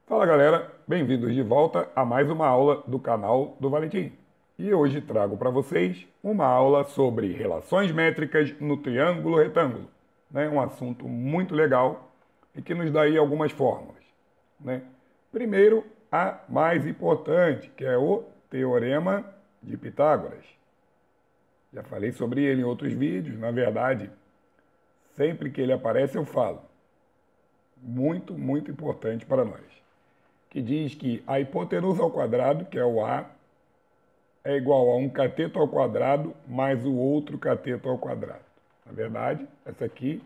Fala galera, bem-vindos de volta a mais uma aula do canal do Valentim. E hoje trago para vocês uma aula sobre relações métricas no triângulo retângulo. Um assunto muito legal e que nos dá aí algumas fórmulas. Primeiro, a mais importante, que é o Teorema de Pitágoras. Já falei sobre ele em outros vídeos, na verdade, sempre que ele aparece eu falo. Muito, muito importante para nós. Que diz que a hipotenusa ao quadrado, que é o A, é igual a um cateto ao quadrado mais o outro cateto ao quadrado. Na verdade, essa aqui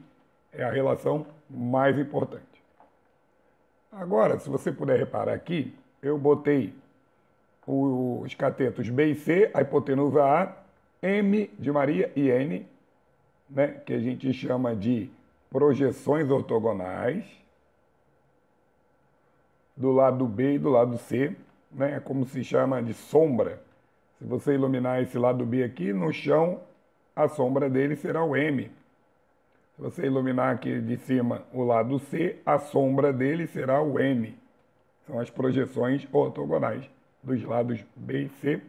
é a relação mais importante. Agora, se você puder reparar aqui, eu botei os catetos B e C, a hipotenusa A, M de Maria e N, que a gente chama de projeções ortogonais, do lado B e do lado C, é como se chama de sombra. Se você iluminar esse lado B aqui, no chão, a sombra dele será o M. Se você iluminar aqui de cima o lado C, a sombra dele será o N. São as projeções ortogonais dos lados B e C.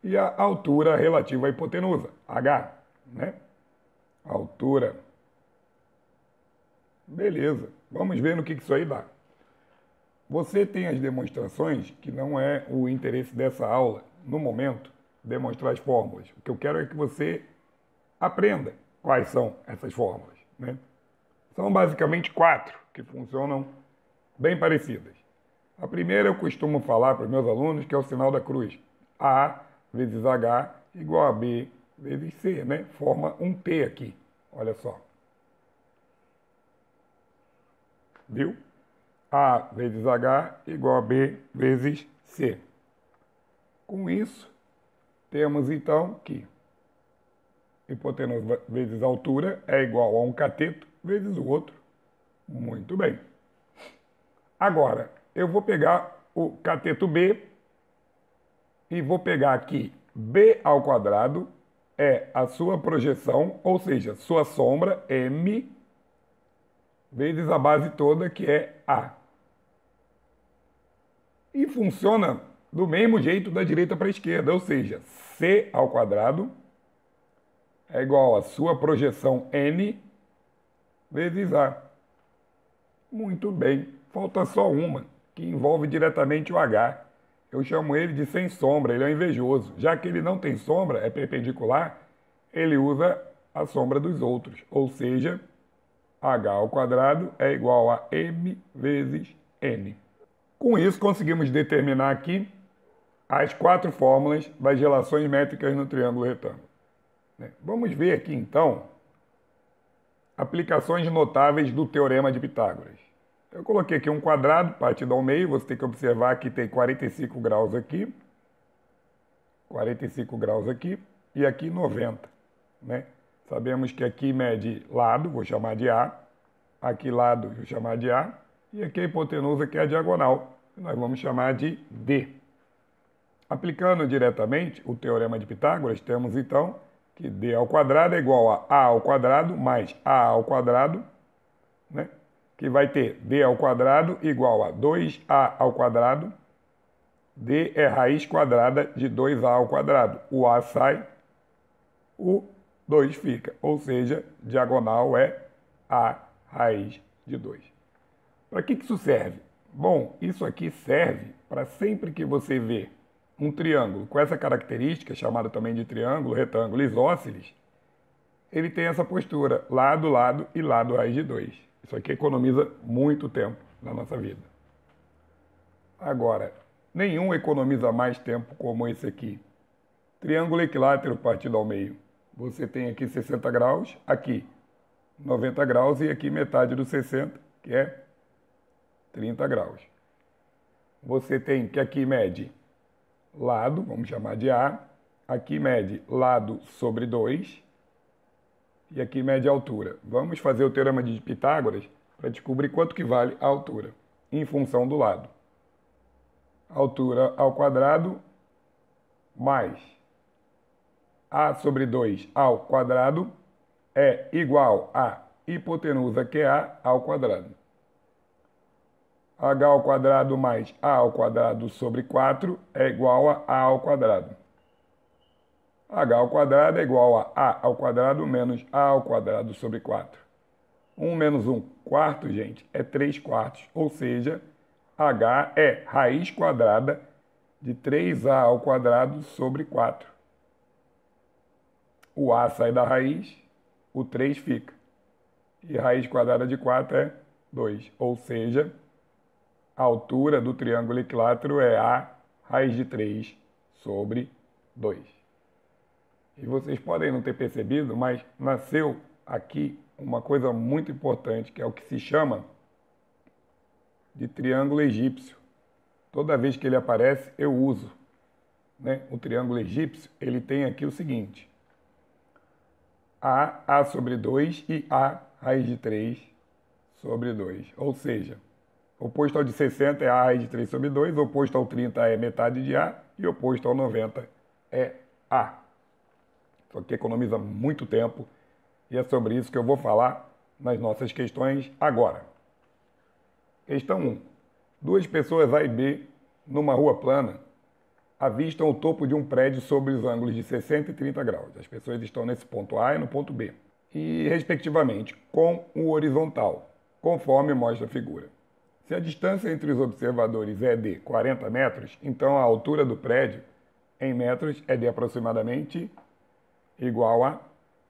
E a altura relativa à hipotenusa, H, A altura. Beleza, vamos ver no que isso aí dá. Você tem as demonstrações, que não é o interesse dessa aula, no momento, demonstrar as fórmulas. O que eu quero é que você aprenda quais são essas fórmulas. São basicamente 4 que funcionam bem parecidas. A primeira eu costumo falar para os meus alunos, que é o sinal da cruz. A vezes H igual a B vezes C, Forma um T aqui, olha só. Viu? A vezes H igual a B vezes C. Com isso, temos então que hipotenusa vezes altura é igual a um cateto vezes o outro. Muito bem. Agora, eu vou pegar o cateto B e vou pegar aqui B ao quadrado é a sua projeção, ou seja, sua sombra, M, vezes a base toda, que é A. E funciona do mesmo jeito da direita para a esquerda, ou seja, C ao quadrado é igual a sua projeção N vezes A. Muito bem, falta só uma, que envolve diretamente o H. Eu chamo ele de sem sombra, ele é invejoso. Já que ele não tem sombra, é perpendicular, ele usa a sombra dos outros, ou seja, H ao quadrado é igual a M vezes N. Com isso, conseguimos determinar aqui as 4 fórmulas das relações métricas no triângulo retângulo. Vamos ver aqui, então, aplicações notáveis do Teorema de Pitágoras. Eu coloquei aqui um quadrado partido ao meio, você tem que observar que tem 45 graus aqui, 45 graus aqui, e aqui 90. Sabemos que aqui mede lado, vou chamar de A, aqui lado, vou chamar de A, e aqui a hipotenusa, que é a diagonal, que nós vamos chamar de D. Aplicando diretamente o Teorema de Pitágoras, temos então que D ao quadrado é igual a ao quadrado mais A ao quadrado, que vai ter D ao quadrado igual a 2A ao quadrado. D é raiz quadrada de 2A ao quadrado. O A sai, o 2 fica, ou seja, diagonal é A raiz de 2. Para que isso serve? Bom, isso aqui serve para sempre que você vê um triângulo com essa característica, chamada também de triângulo, retângulo, isósceles, ele tem essa postura, lado, lado e lado raiz de 2. Isso aqui economiza muito tempo na nossa vida. Agora, nenhum economiza mais tempo como esse aqui. Triângulo equilátero partido ao meio. Você tem aqui 60 graus, aqui 90 graus e aqui metade dos 60, que é 30 graus. Você tem que aqui mede lado, vamos chamar de A, aqui mede lado sobre 2 e aqui mede altura. Vamos fazer o Teorema de Pitágoras para descobrir quanto que vale a altura em função do lado. Altura ao quadrado mais A sobre 2 ao quadrado é igual a hipotenusa, que é A ao quadrado. H ao quadrado mais A ao quadrado sobre 4 é igual a A ao quadrado. H ao quadrado é igual a ao quadrado menos A ao quadrado sobre 4. 1 menos 1 quarto, gente, é 3 quartos. Ou seja, H é raiz quadrada de 3A ao quadrado sobre 4. O A sai da raiz, o 3 fica. E raiz quadrada de 4 é 2. Ou seja, a altura do triângulo equilátero é A raiz de 3 sobre 2. E vocês podem não ter percebido, mas nasceu aqui uma coisa muito importante, que é o que se chama de triângulo egípcio. Toda vez que ele aparece, eu uso, né? O triângulo egípcio, ele tem aqui o seguinte: A sobre 2 e A raiz de 3 sobre 2. Ou seja, oposto ao de 60 é A raiz de 3 sobre 2, oposto ao 30 é metade de A e oposto ao 90 é A. Isso aqui economiza muito tempo e é sobre isso que eu vou falar nas nossas questões agora. Questão 1. Duas pessoas A e B numa rua plana avistam o topo de um prédio sobre os ângulos de 60 e 30 graus. As pessoas estão nesse ponto A e no ponto B, e respectivamente com o horizontal, conforme mostra a figura. Se a distância entre os observadores é de 40 metros, então a altura do prédio em metros é de aproximadamente igual a...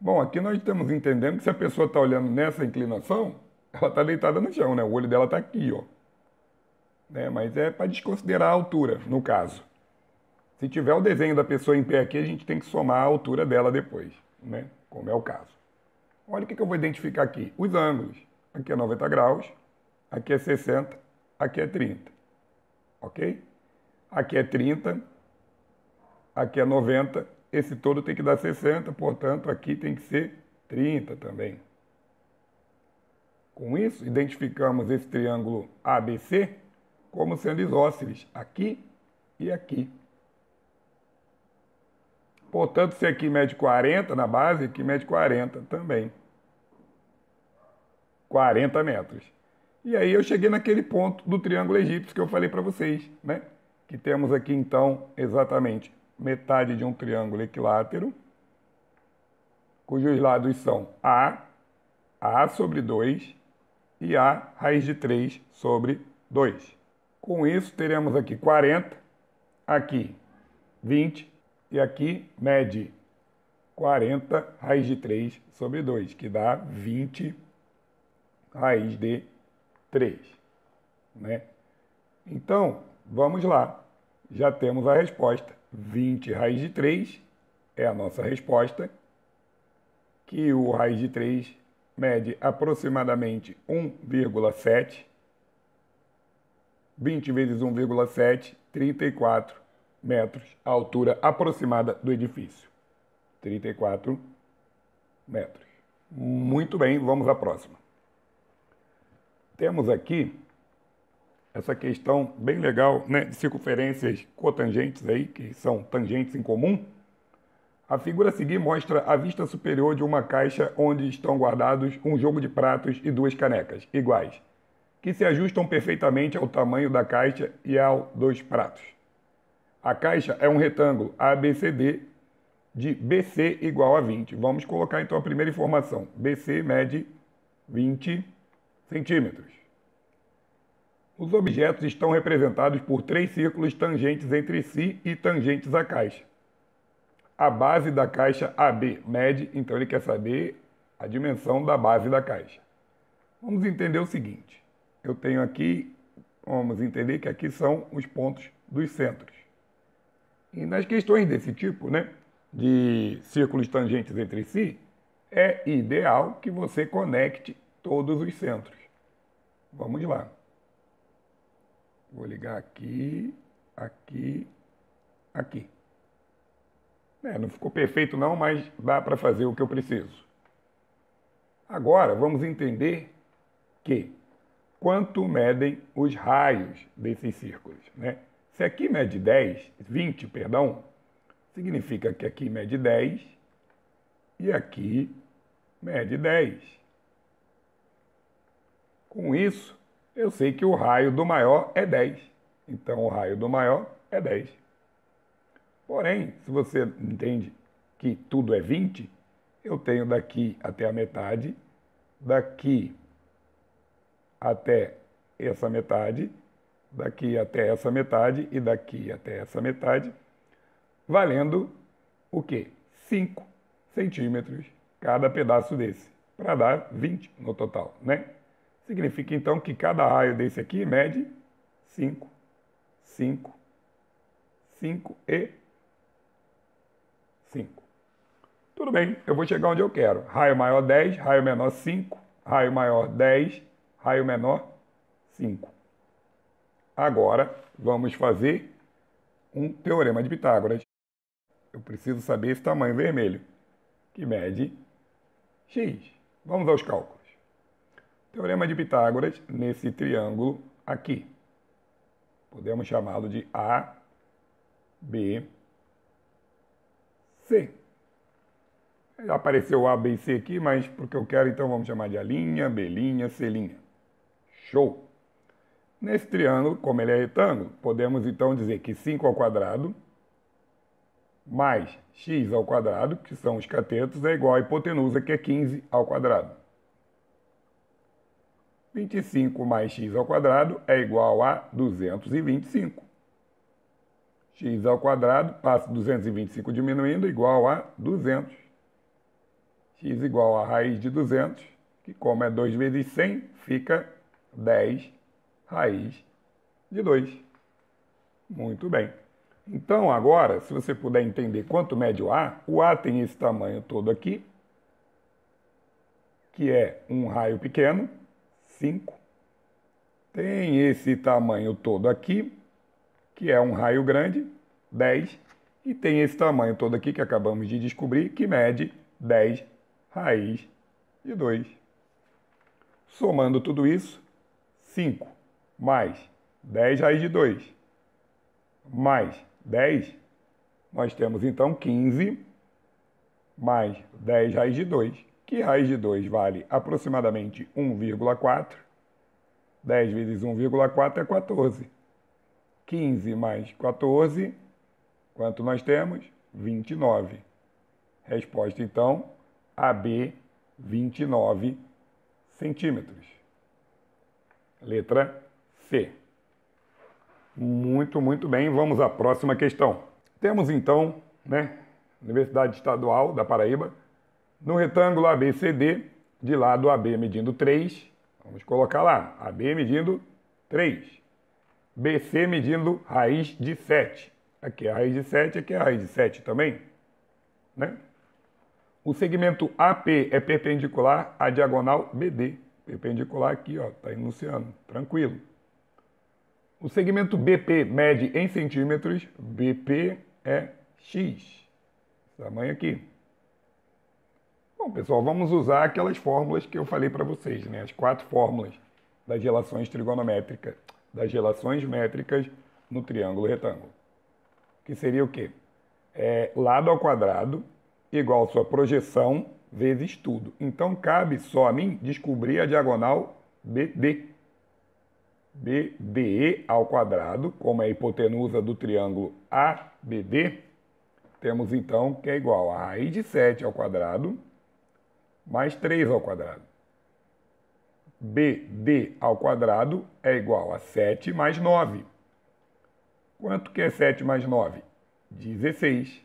Bom, aqui nós estamos entendendo que se a pessoa está olhando nessa inclinação, ela está deitada no chão, né? O olho dela está aqui, ó. Né? Mas é para desconsiderar a altura, no caso. Se tiver o desenho da pessoa em pé aqui, a gente tem que somar a altura dela depois, né? Como é o caso. Olha o que eu vou identificar aqui. Os ângulos. Aqui é 90 graus, aqui é 60, aqui é 30. Ok? Aqui é 30, aqui é 90, esse todo tem que dar 60, portanto, aqui tem que ser 30 também. Com isso, identificamos esse triângulo ABC como sendo isósceles, aqui e aqui. Portanto, se aqui mede 40 na base, aqui mede 40 também. 40 metros. E aí eu cheguei naquele ponto do triângulo egípcio que eu falei para vocês, né? Que temos aqui, então, exatamente metade de um triângulo equilátero, cujos lados são A sobre 2 e A raiz de 3 sobre 2. Com isso, teremos aqui 40, aqui 20 e aqui mede 40 raiz de 3 sobre 2, que dá 20 raiz de 3, né? Então, vamos lá. Já temos a resposta. 20 raiz de 3 é a nossa resposta, que o raiz de 3 mede aproximadamente 1,7. 20 vezes 1,7, 34 metros, a altura aproximada do edifício. 34 metros. Muito bem, vamos à próxima. Temos aqui essa questão bem legal, né, de circunferências cotangentes aí, que são tangentes em comum. A figura a seguir mostra a vista superior de uma caixa onde estão guardados um jogo de pratos e duas canecas iguais, que se ajustam perfeitamente ao tamanho da caixa e ao dos pratos. A caixa é um retângulo ABCD de BC igual a 20. Vamos colocar então a primeira informação. BC mede 20 centímetros. Os objetos estão representados por 3 círculos tangentes entre si e tangentes à caixa. A base da caixa AB mede, então ele quer saber a dimensão da base da caixa. Vamos entender o seguinte. Eu tenho aqui, vamos entender que aqui são os pontos dos centros. E nas questões desse tipo, né, de círculos tangentes entre si, é ideal que você conecte todos os centros. Vamos lá. Vou ligar aqui, aqui, aqui. Não ficou perfeito não, mas dá para fazer o que eu preciso. Agora, vamos entender que quanto medem os raios desses círculos, né? Se aqui mede 20, significa que aqui mede 10 e aqui mede 10. Com isso, eu sei que o raio do maior é 10. Então, o raio do maior é 10. Porém, se você entende que tudo é 20, eu tenho daqui até a metade, daqui até essa metade, daqui até essa metade e daqui até essa metade, valendo o quê? 5 centímetros cada pedaço desse, para dar 20 no total, né? Significa então que cada raio desse aqui mede 5, 5, 5 e 5. Tudo bem, eu vou chegar onde eu quero. Raio maior 10, raio menor 5, raio maior 10, raio menor 5. Agora, vamos fazer um teorema de Pitágoras. Eu preciso saber esse tamanho vermelho, que mede x. Vamos aos cálculos. Teorema de Pitágoras nesse triângulo aqui. Podemos chamá-lo de A, B, C. Já apareceu A, B e C aqui, mas porque eu quero, então vamos chamar de A', B', C'. Show! Nesse triângulo, como ele é retângulo, podemos então dizer que 5 ao quadrado mais x ao quadrado, que são os catetos, é igual à hipotenusa, que é 15 ao quadrado. 25 mais x ao quadrado é igual a 225. X ao quadrado, passa 225 diminuindo, igual a 200. X igual a raiz de 200, que como é 2 vezes 100, fica 10 raiz de 2. Muito bem. Então, agora, se você puder entender quanto mede o A tem esse tamanho todo aqui, que é um raio pequeno, 5. Tem esse tamanho todo aqui, que é um raio grande, 10. E tem esse tamanho todo aqui, que acabamos de descobrir, que mede 10 raiz de 2. Somando tudo isso, 5 mais 10 raiz de 2 mais 10, nós temos então 15 mais 10 raiz de 2, que raiz de 2 vale aproximadamente 1,4. 10 vezes 1,4 é 14. 15 mais 14, quanto nós temos? 29. Resposta então, AB, 29 centímetros. Letra C. Muito bem. Vamos à próxima questão. Temos então, Universidade Estadual da Paraíba, no retângulo ABCD, de lado AB medindo 3, vamos colocar lá, AB medindo 3, BC medindo raiz de 7. Aqui é a raiz de 7, aqui é a raiz de 7 também, né? O segmento AP é perpendicular à diagonal BD. Perpendicular aqui, ó, tá enunciando, tranquilo. O segmento BP mede em centímetros, BP é X, tamanho aqui. Bom, pessoal, vamos usar aquelas fórmulas que eu falei para vocês, né? As 4 fórmulas das relações trigonométricas, das relações métricas no triângulo retângulo. Que seria o quê? Lado ao quadrado igual a sua projeção vezes tudo. Então, cabe só a mim descobrir a diagonal BD. BDE ao quadrado, como é a hipotenusa do triângulo ABD, temos então que é igual a raiz de 7 ao quadrado mais 3 ao quadrado. BD ao quadrado é igual a 7 mais 9. Quanto que é 7 mais 9? 16.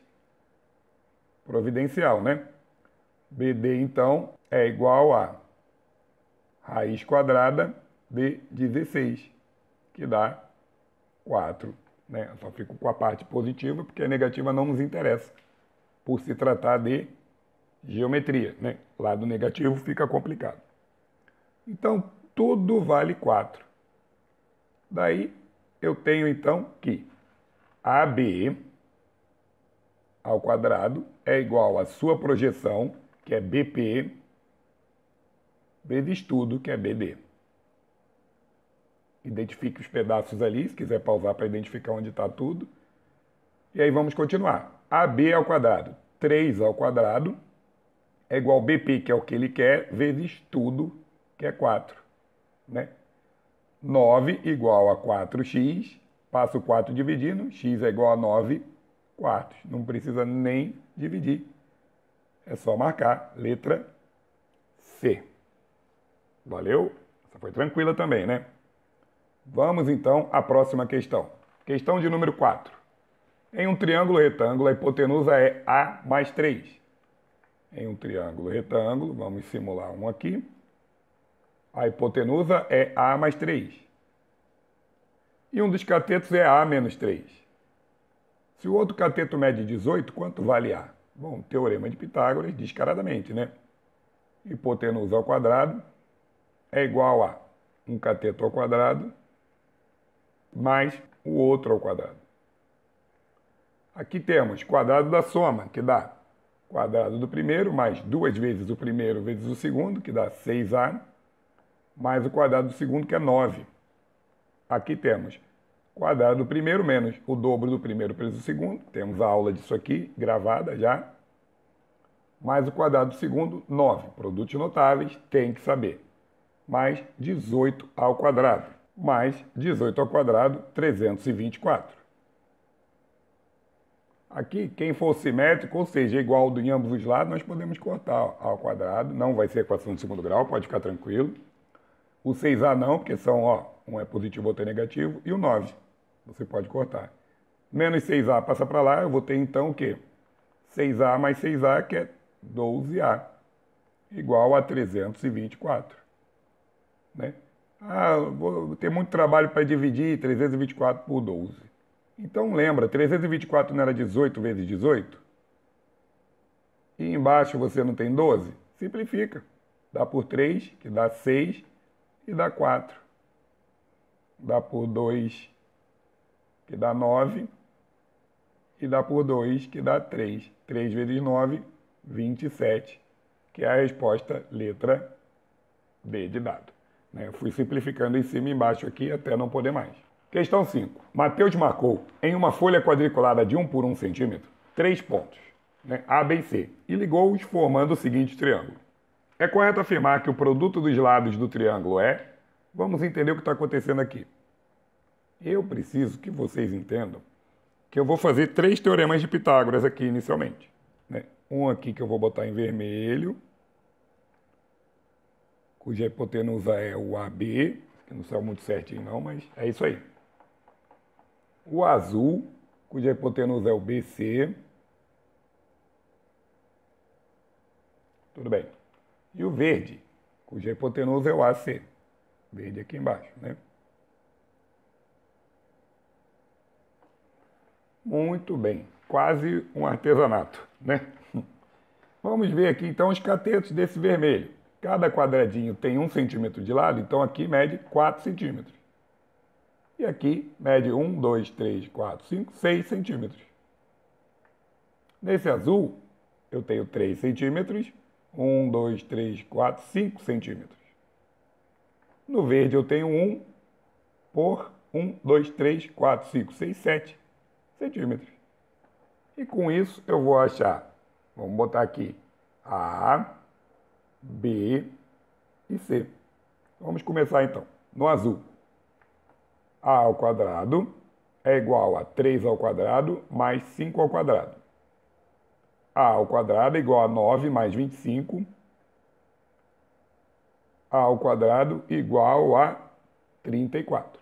Providencial, né? BD, então, é igual a raiz quadrada de 16, que dá 4. Né? Eu só fico com a parte positiva, porque a negativa não nos interessa, por se tratar de geometria. Né? Lado negativo fica complicado. Então, tudo vale 4. Daí, eu tenho, então, que AB ao quadrado é igual à sua projeção, que é BP, vezes tudo, que é BD. Identifique os pedaços ali, se quiser pausar para identificar onde está tudo. E aí vamos continuar. AB ao quadrado, 3 ao quadrado, é igual a BP, que é o que ele quer, vezes tudo, que é 4. né? 9 igual a 4x, passo o 4 dividindo, x é igual a 9 quartos. Não precisa nem dividir, é só marcar letra C. Valeu? Essa foi tranquila também, né? Vamos então à próxima questão. Questão de número 4. Em um triângulo retângulo, a hipotenusa é A mais 3. Em um triângulo retângulo, vamos simular um aqui. A hipotenusa é A mais 3. E um dos catetos é A menos 3. Se o outro cateto mede 18, quanto vale A? Bom, teorema de Pitágoras, descaradamente, né? Hipotenusa ao quadrado é igual a um cateto ao quadrado mais o outro ao quadrado. Aqui temos quadrado da soma, que dá quadrado do primeiro, mais 2 vezes o primeiro vezes o segundo, que dá 6A, mais o quadrado do segundo, que é 9. Aqui temos quadrado do primeiro menos o dobro do primeiro vezes o segundo, temos a aula disso aqui, gravada já, mais o quadrado do segundo, 9. Produtos notáveis, tem que saber. Mais 18 ao quadrado, mais 18 ao quadrado, 324. Aqui, quem for simétrico, ou seja, igual em ambos os lados, nós podemos cortar ao quadrado, não vai ser equação de segundo grau, pode ficar tranquilo. O 6A não, porque são, um é positivo, outro é negativo, e o 9, você pode cortar. Menos 6A passa para lá, eu vou ter então o quê? 6A mais 6A, que é 12A, igual a 324. Né? Vou ter muito trabalho para dividir 324 por 12. Então lembra, 324 não era 18 vezes 18? E embaixo você não tem 12? Simplifica. Dá por 3, que dá 6, e dá 4. Dá por 2, que dá 9, e dá por 2, que dá 3. 3 vezes 9, 27, que é a resposta letra B de dado. Eu fui simplificando em cima e embaixo aqui até não poder mais. Questão 5. Mateus marcou em uma folha quadriculada de 1 por 1 centímetro 3 pontos, A, B e C, e ligou-os formando o seguinte triângulo. É correto afirmar que o produto dos lados do triângulo é... Vamos entender o que está acontecendo aqui. Eu preciso que vocês entendam que eu vou fazer 3 teoremas de Pitágoras aqui inicialmente. Um aqui que eu vou botar em vermelho, cuja hipotenusa é o AB, que não saiu muito certinho não, mas é isso aí. O azul, cuja hipotenusa é o BC. Tudo bem. E o verde, cuja hipotenusa é o AC. Verde aqui embaixo, Muito bem. Quase um artesanato, Vamos ver aqui então os catetos desse vermelho. Cada quadradinho tem 1 centímetro de lado, então aqui mede 4 centímetros. E aqui mede 1, 2, 3, 4, 5, 6 centímetros. Nesse azul, eu tenho 3 centímetros, 1, 2, 3, 4, 5 centímetros. No verde eu tenho 1 por 1, 2, 3, 4, 5, 6, 7 centímetros. E com isso eu vou achar, vamos botar aqui, A, B e C. Vamos começar então. No azul, A ao quadrado é igual a 3 ao quadrado mais 5 ao quadrado. A ao quadrado é igual a 9 mais 25. A ao quadrado igual a 34.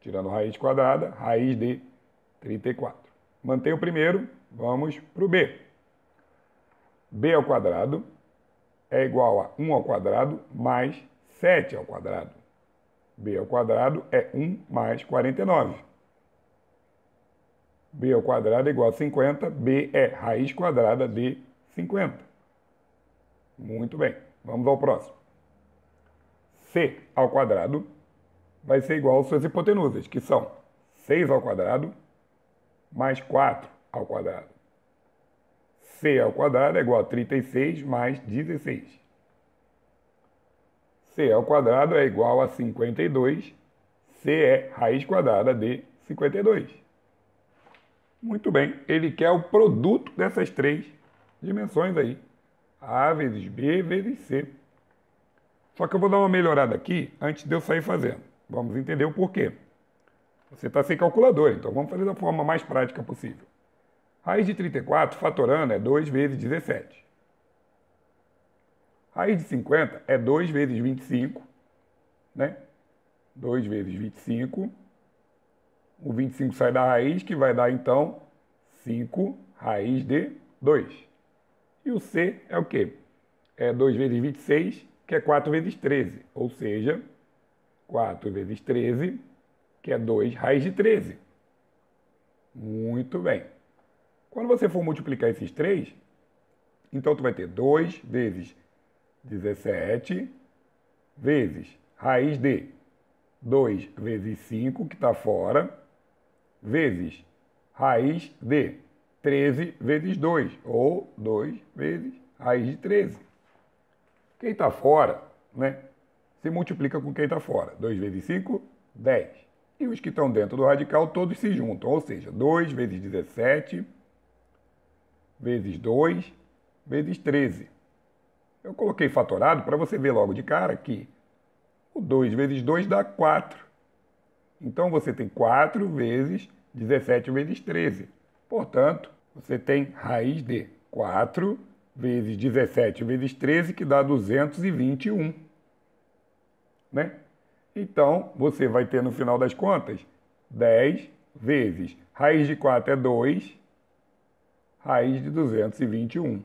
Tirando raiz quadrada, raiz de 34. Mantém o primeiro, vamos para o B. B ao quadrado é igual a 1 ao quadrado mais 7 ao quadrado. B ao quadrado é 1 mais 49. B ao quadrado é igual a 50. B é raiz quadrada de 50. Muito bem. Vamos ao próximo. C ao quadrado vai ser igual às suas hipotenusas, que são 6 ao quadrado mais 4 ao quadrado. C ao quadrado é igual a 36 mais 16. C ao quadrado é igual a 52. C é raiz quadrada de 52. Muito bem, ele quer o produto dessas 3 dimensões aí. A vezes B vezes C. Só que eu vou dar uma melhorada aqui antes de eu sair fazendo. Vamos entender o porquê. Você está sem calculadora, então vamos fazer da forma mais prática possível. Raiz de 34 fatorando é 2 vezes 17. Raiz de 50 é 2 vezes 25, né? 2 vezes 25. O 25 sai da raiz, que vai dar, então, 5 raiz de 2. E o C é o quê? É 2 vezes 26, que é 4 vezes 13. Ou seja, 4 vezes 13, que é 2 raiz de 13. Muito bem. Quando você for multiplicar esses 3, então tu vai ter 2 vezes 17 vezes raiz de 2 vezes 5, que está fora, vezes raiz de 13 vezes 2, ou 2 vezes raiz de 13. Quem está fora, né, se multiplica com quem está fora. 2 vezes 5, 10. E os que estão dentro do radical todos se juntam, ou seja, 2 vezes 17 vezes 2 vezes 13. Eu coloquei fatorado para você ver logo de cara que o 2 vezes 2 dá 4. Então, você tem 4 vezes 17 vezes 13. Portanto, você tem raiz de 4 vezes 17 vezes 13, que dá 221. Né? Então, você vai ter, no final das contas, 10 vezes raiz de 4 é 2, raiz de 221.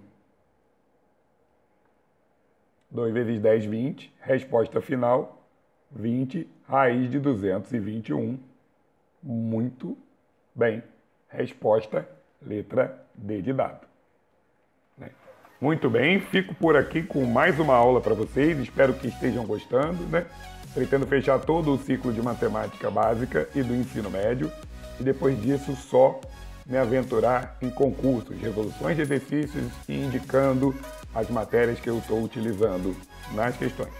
2 vezes 10, 20. Resposta final, 20, raiz de 221. Muito bem. Resposta, letra D de dado. Muito bem, fico por aqui com mais uma aula para vocês. Espero que estejam gostando, né? Pretendo fechar todo o ciclo de matemática básica e do ensino médio. E depois disso, só me aventurar em concursos, resoluções de exercícios e indicando as matérias que eu estou utilizando nas questões.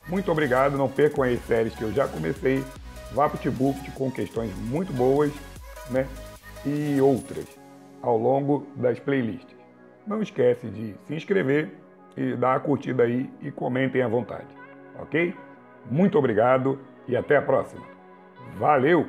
Muito obrigado, não percam as séries que eu já comecei, VaptBookt com questões muito boas, né? E outras ao longo das playlists. Não esquece de se inscrever e dar a curtida aí e comentem à vontade, ok? Muito obrigado e até a próxima. Valeu!